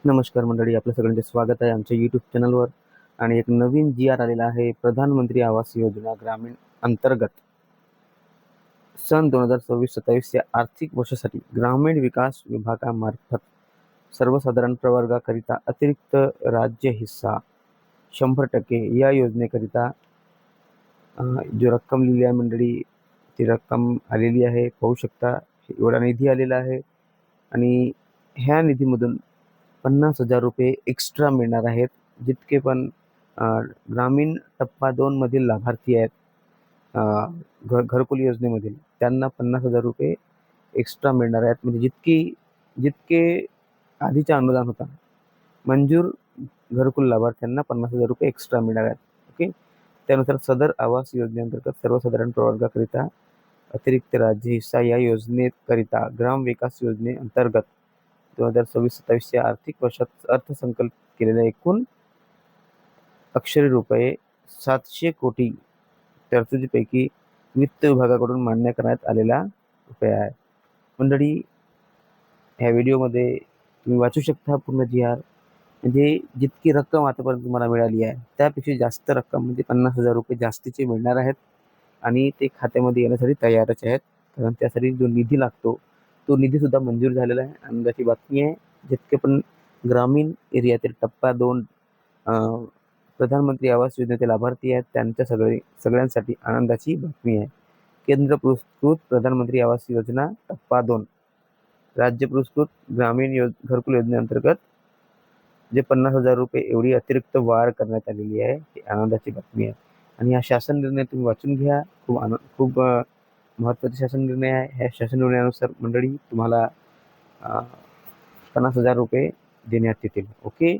नमस्कार मंडळी, आपल्या सगळ्यांचे स्वागत आहे आमच्या यूट्यूब चॅनलवर. आणि एक नवीन जी आर आलेला आहे प्रधानमंत्री आवास योजना ग्रामीण अंतर्गत सन 2026-27 या आर्थिक वर्षासाठी ग्रामीण विकास विभागामार्फत सर्वसाधारण प्रवर्गाकरिता अतिरिक्त राज्य हिस्सा 100% या योजनेकरिता जो रक्कम लिहिली आहे मंडळी, ती रक्कम आलेली आहे. पाहू शकता, एवढा निधी आलेला आहे. आणि ह्या निधीमधून 50,000 रुपये एक्स्ट्रा मिळणार आहेत. जितके पण ग्रामीण टप्पा 2 मधील लाभार्थी आहेत, घरकुल योजनेमधील, त्यांना 50,000 रुपये एक्स्ट्रा मिळणार आहेत. म्हणजे जितके आधीचा अनुदान होता, मंजूर घरकुल लाभार्थ्यांना 50,000 रुपये एक्स्ट्रा मिळणार आहेत. ओके. त्यानुसार सदर आवास योजनेअंतर्गत सर्वसाधारण प्रवर्गाकरिता अतिरिक्त राज्य हिस्सा या योजनेकरिता ग्राम विकास योजनेअंतर्गत 2026-27 या आर्थिक वर्षात अर्थसंकल्प केलेल्या एकूण अक्षरी रुपये 700 कोटी तरतुदीपैकी वित्त विभागाकडून मान्य करण्यात आलेला रुपये आहे. मंडळी, ह्या व्हिडिओमध्ये तुम्ही वाचू शकता पूर्ण जी.आर. म्हणजे जितकी रक्कम आतापर्यंत तुम्हाला मिळाली आहे त्यापेक्षा जास्त रक्कम, म्हणजे 50,000 रुपये जास्तीचे मिळणार आहेत. आणि ते खात्यामध्ये येण्यासाठी तयारच आहेत, कारण त्यासाठी जो निधी लागतो तो निधीसुद्धा मंजूर झालेला आहे. आनंदाची बातमी आहे. जितके पण ग्रामीण एरियातील टप्पा 2 प्रधानमंत्री आवास योजनेचे लाभार्थी आहेत त्यांच्या सगळ्यांसाठी आनंदाची बातमी आहे. केंद्र पुरस्कृत प्रधानमंत्री आवास योजना टप्पा 2 राज्य पुरस्कृत ग्रामीण घरकुल योजनेअंतर्गत जे 50,000 रुपये एवढी अतिरिक्त वाढ करण्यात आलेली आहे, ही आनंदाची बातमी आहे. आणि हा शासन निर्णय तुम्ही वाचून घ्या. खूप महत्त्वाचा शासन निर्णय आहे. ह्या शासन निर्णयानुसार मंडळी तुम्हाला 50,000 रुपये देण्यात येतील. ओके.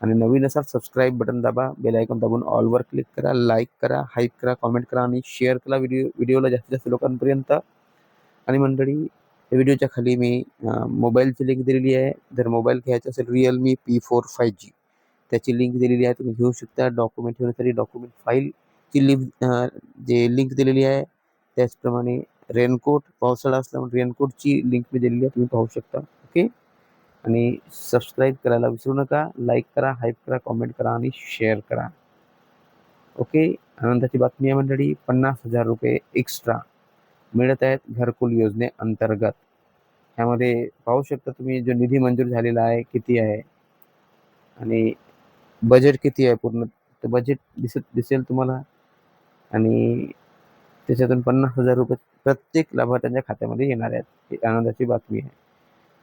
आणि नवीन असाल सबस्क्राईब बटन दाबा, बेल आयकॉन दाबून ऑलवर क्लिक करा, लाईक करा, हाईप करा, कॉमेंट करा आणि शेअर करा व्हिडिओला जास्तीत जास्त लोकांपर्यंत. आणि मंडळी, व्हिडिओच्या खाली मी मोबाईलची लिंक दिलेली आहे. जर मोबाईल घ्यायचा असेल Realme P4 5G, त्याची लिंक दिलेली आहे, तुम्ही घेऊ शकता. डॉक्युमेंट ठेवण्यासाठी डॉक्युमेंट फाईलची लिंक दिलेली आहे. त्याचप्रमाणे रेनकोट, पावसाळा असल्यामुळे रेनकोटची लिंक मी दिलेली आहे, तुम्ही पाहू शकता. ओके. आणि सबस्क्राईब करायला विसरू नका. लाईक करा, हाईप करा, कॉमेंट करा आणि शेअर करा. ओके. आनंदाची बातमी आहे मंडळी, 50,000 रुपये एक्स्ट्रा मिळत आहेत घरकुल योजनेअंतर्गत. ह्यामध्ये पाहू शकता तुम्ही जो निधी मंजूर झालेला आहे किती आहे आणि बजेट किती आहे. पूर्ण ते बजेट दिसेल तुम्हाला. आणि त्याच्यातून 50,000 रुपये प्रत्येक लाभार्थ्यांच्या खात्यामध्ये येणार आहेत. ही आनंदाची बातमी आहे.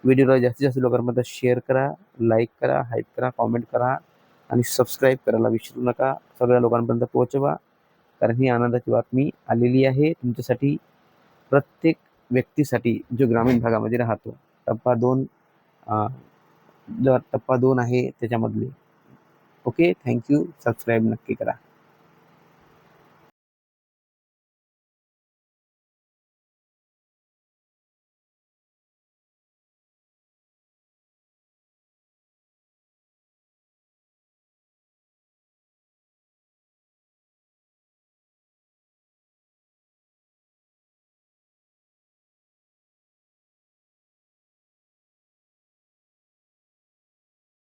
व्हिडिओला जास्तीत जास्त लोकांपर्यंत शेअर करा, लाईक करा, हाईप करा, कॉमेंट करा आणि सबस्क्राईब करायला विसरू नका. सगळ्या लोकांपर्यंत पोहोचवा, कारण ही आनंदाची बातमी आलेली आहे तुमच्यासाठी, प्रत्येक व्यक्तीसाठी जो ग्रामीण भागामध्ये राहतो. टप्पा 2 जो टप्पा 2 आहे त्याच्यामधले. ओके. थँक्यू. सबस्क्राईब नक्की करा.